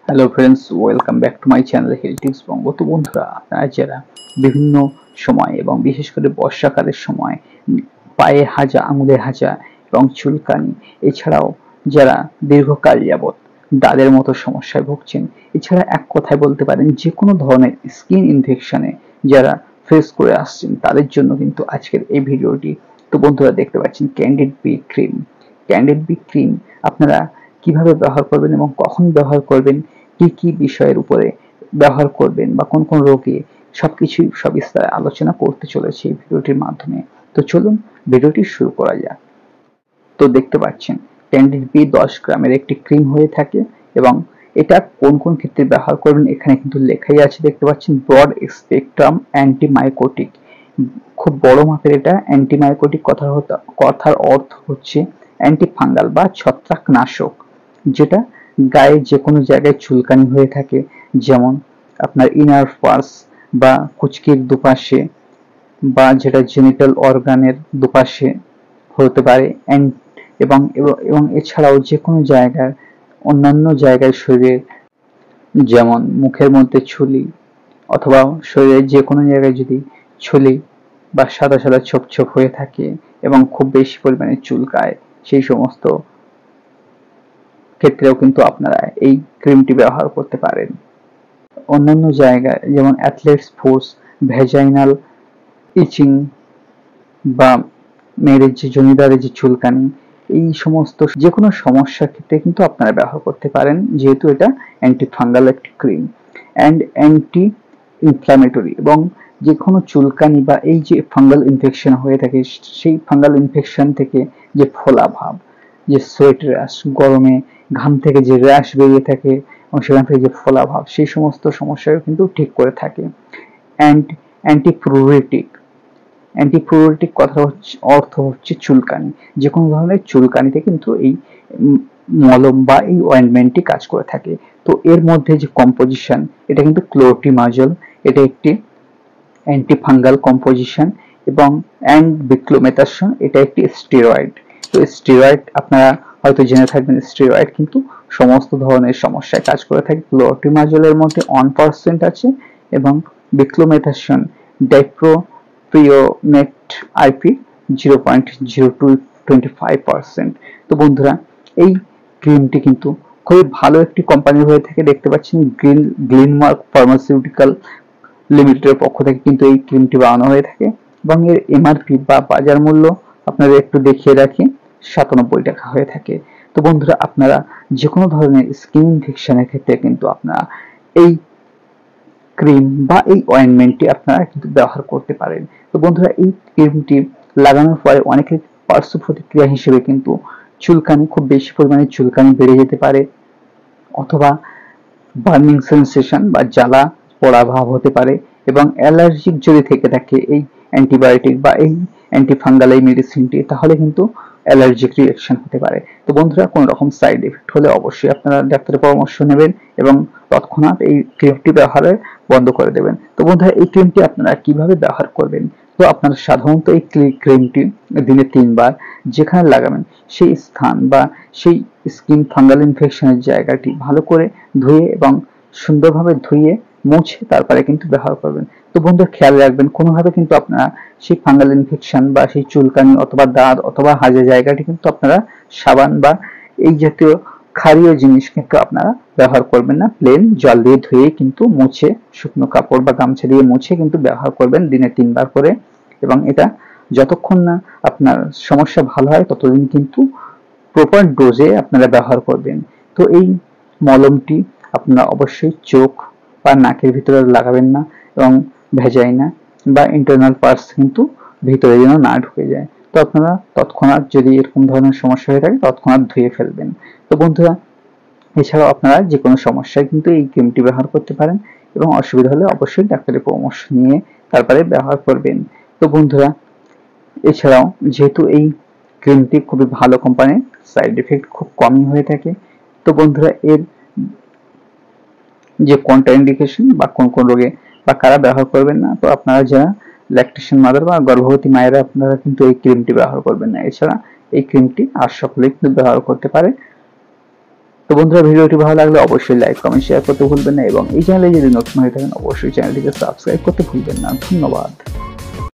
Hello friends, welcome back to my channel হেলথ্tipsbango। তো বন্ধুরা, আপনারা যারা বিভিন্ন সময় এবং বিশেষ করে বর্ষাকালের সময় পায়ে হাজা, আঙুলে হাজা এবং চুলকানি, এছাড়াও যারা দীর্ঘকাল যাবৎ দাঁতের মতো সমস্যায় ভুগছেন, এছাড়া এক কথায় বলতে পারেন যে কোনো ধরনের স্কিন ইনফেকশনে যারা ফেস করে আসছেন, তাদের জন্য কিন্তু আজকের এই ভিডিওটি। তো বন্ধুরা, দেখতে পাচ্ছেন Candid B cream. Candid B cream আপনারা কিভাবে ব্যবহার করবেন এবং কখন ব্যবহার করবেন, কি কি বিষয়ের উপরে ব্যবহার করবেন বা কোন কোন রোগে, সবকিছুই সবিস্তারে আলোচনা করতে চলেছি এই ভিডিওটির মাধ্যমে। তো চলুন ভিডিওটি শুরু করা যাক। তো দেখতে পাচ্ছেন ক্যান্ডিড বি 10 গ্রামের একটি ক্রিম হয়ে থাকে এবং এটা কোন কোন ক্ষেত্রে ব্যবহার করবেন এখানে কিন্তু লেখাই আছে। দেখতে পাচ্ছেন ব্রড স্পেকট্রাম অ্যান্টিমাইকোটিক, খুব বড় মাপের। এটা অ্যান্টিমাইকোটিক কথার অর্থ হচ্ছে অ্যান্টিফাঙ্গাল বা ছত্রাকনাশক, যেটা গায়ে যে কোনো জায়গায় চুলকানি হয়ে থাকে, যেমন আপনার ইনার পার্টস বা কুচকির দুপাশে বা যেটা জেনিটাল অর্গানের দুপাশে হতে পারে, এবং এবং এছাড়াও যে কোনো জায়গায়, অন্যান্য জায়গায় শরীরের, যেমন মুখের মধ্যে ছুলি অথবা শরীরের যে কোনো জায়গায় যদি ছুলি বা সাদা সাদা ছোপ ছোপ হয়ে থাকে এবং খুব বেশি পরিমাণে চুলকায়, সেই সমস্ত ক্ষেত্রেও কিন্তু আপনারা এই ক্রিমটি ব্যবহার করতে পারেন। অন্যান্য জায়গায় যেমন অ্যাথলেটস ফোর্স, ভ্যাজাইনাল ইচিং বা মেয়েদের যে জনিদারে যে চুলকানি, এই সমস্ত যে কোনো সমস্যার ক্ষেত্রে কিন্তু আপনারা ব্যবহার করতে পারেন, যেহেতু এটা অ্যান্টি ফাঙ্গাল একটি ক্রিম অ্যান্ড অ্যান্টি ইনফ্লামেটরি। এবং যে কোনো চুলকানি বা এই যে ফাঙ্গাল ইনফেকশন হয়ে থাকে, সেই ফাঙ্গাল ইনফেকশন থেকে যে ফোলা ভাব, যে সোয়েট র্যাশ, গরমে ঘাম থেকে যে র্যাশ বেরিয়ে থাকে এবং সেখান থেকে যে ফোলা ভাব, সেই সমস্ত সমস্যাও কিন্তু ঠিক করে থাকে। অ্যান্ড অ্যান্টিপ্রুরেটিক, অ্যান্টিপ্রোটিক কথা হচ্ছে, অর্থ হচ্ছে চুলকানি, যে কোনো ধরনের চুলকানিতে কিন্তু এই মলম বা এই অয়েন্টমেন্টটি কাজ করে থাকে। তো এর মধ্যে যে কম্পোজিশন, এটা কিন্তু ক্লোটিমাজল, এটা একটি অ্যান্টিফাঙ্গাল কম্পোজিশন, এবং অ্যান্ড বিক্লোমেথাসন, এটা একটি স্টেরয়েড। তো স্টেরয়েড আপনারা হয়তো জেনে থাকবেন, স্টেরয়েড কিন্তু সমস্ত ধরনের সমস্যায় কাজ করে থাকে। ক্লোটিমাজলের মধ্যে 1% আছে এবং বিক্লোমেথাসন ডাইপ্রোপিওনেট আইপি 0.0225%। তো বন্ধুরা, এই ক্রিমটি কিন্তু খুবই ভালো একটি কোম্পানির হয়ে থাকে। দেখতে পাচ্ছেন গ্লিনমার্ক ফার্মাসিউটিক্যাল লিমিটেডের পক্ষ থেকে কিন্তু এই ক্রিমটি বানানো হয়ে থাকে এবং এর এমআরপি বা বাজার মূল্য আপনাদের একটু দেখিয়ে রাখি, 97 টাকা হয়ে থাকে। তো বন্ধুরা, আপনারা যে কোনো ধরনের স্কিন ইনফেকশনের ক্ষেত্রে কিন্তু আপনারা এই ক্রিম বা এই অয়েন্টমেন্টটি আপনারা কিন্তু ব্যবহার করতে পারেন। তো বন্ধুরা, এই ক্রিমটি লাগানোর পরে অনেকের পার্শ্ব প্রতিক্রিয়া হিসেবে কিন্তু চুলকানি, খুব বেশি পরিমাণে চুলকানি বেড়ে যেতে পারে, অথবা বার্নিং সেন্সেশন বা জ্বালা পোড়া ভাব হতে পারে, এবং অ্যালার্জিক যদি থেকে থাকে এই অ্যান্টিবায়োটিক বা এই অ্যান্টিফাঙ্গাল এই মেডিসিনটি, তাহলে কিন্তু অ্যালার্জিক রিঅ্যাকশন হতে পারে। তো বন্ধুরা, কোনো রকম সাইড এফেক্ট হলে অবশ্যই আপনারা ডাক্তারের পরামর্শ নেবেন এবং তৎক্ষণাৎ এই ক্রিমটি ব্যবহারে বন্ধ করে দেবেন। তো বন্ধুরা, এই ক্রিমটি আপনারা কিভাবে ব্যবহার করবেন? তো আপনারা সাধারণত এই ক্রিমটি দিনে 3 বার যেখানে লাগাবেন সেই স্থান বা সেই স্কিন ফাঙ্গাল ইনফেকশনের জায়গাটি ভালো করে ধুয়ে এবং সুন্দরভাবে ধুয়ে মুছে তারপরে কিন্তু ব্যবহার করবেন। তো বন্ধুরা, খেয়াল রাখবেন কোনোভাবে কিন্তু আপনারা সেই ফাঙ্গাল ইনফেকশন বা সেই চুলকানি অথবা দাঁত অথবা হাজা জায়গাটি কিন্তু আপনারা সাবান বা এই জাতীয় ক্ষারীয় জিনিস কিন্তু আপনারা ব্যবহার করবেন না। প্লেন জল দিয়ে ধুয়ে কিন্তু মুছে, শুকনো কাপড় বা গামছা দিয়ে মুছে কিন্তু ব্যবহার করবেন দিনে 3 বার করে। এবং এটা যতক্ষণ না আপনার সমস্যা ভালো হয় ততদিন কিন্তু প্রপার ডোজে আপনারা ব্যবহার করবেন। তো এই মলমটি আপনারা অবশ্যই চোখ বা নাকের ভিতরে লাগাবেন না, এবং ভেজাইনা বা ইন্টারনাল পার্টস কিন্তু ভিতরে যেন না ঢুকে যায়। তো আপনারা তৎক্ষণাৎ যদি এরকম ধরনের সমস্যা হয়ে থাকে তৎক্ষণাৎ ধুয়ে ফেলবেন। তো বন্ধুরা, এছাড়াও আপনারা যে কোনো সমস্যায় কিন্তু এই ক্রিমটি ব্যবহার করতে পারেন এবং অসুবিধা হলে অবশ্যই ডাক্তারের পরামর্শ নিয়ে তারপরে ব্যবহার করবেন। তো বন্ধুরা, এছাড়াও যেহেতু এই ক্রিমটি খুবই ভালো কোম্পানির, সাইড এফেক্ট খুব কমই হয়ে থাকে। তো বন্ধুরা, এর যে কন্ট্রাইন্ডিকেশন বা কোন কোন রোগে বা কারা ব্যবহার করবেন না, তো আপনারা যারা ল্যাকটেশন মাদার বা গর্ভবতী মায়েরা, আপনারা কিন্তু এই ক্রিমটি ব্যবহার করবেন না। এছাড়া এই ক্রিমটি আর সকলেই কিন্তু ব্যবহার করতে পারে। তো তো বন্ধুরা, ভিডিওটি ভালো লাগলে অবশ্যই লাইক কমেন্ট শেয়ার করতে ভুলবেন না এবং এই চ্যানেলে যদি নতুন হয়ে থাকেন অবশ্যই চ্যানেলটিকে সাবস্ক্রাইব করতে ভুলবেন না। ধন্যবাদ।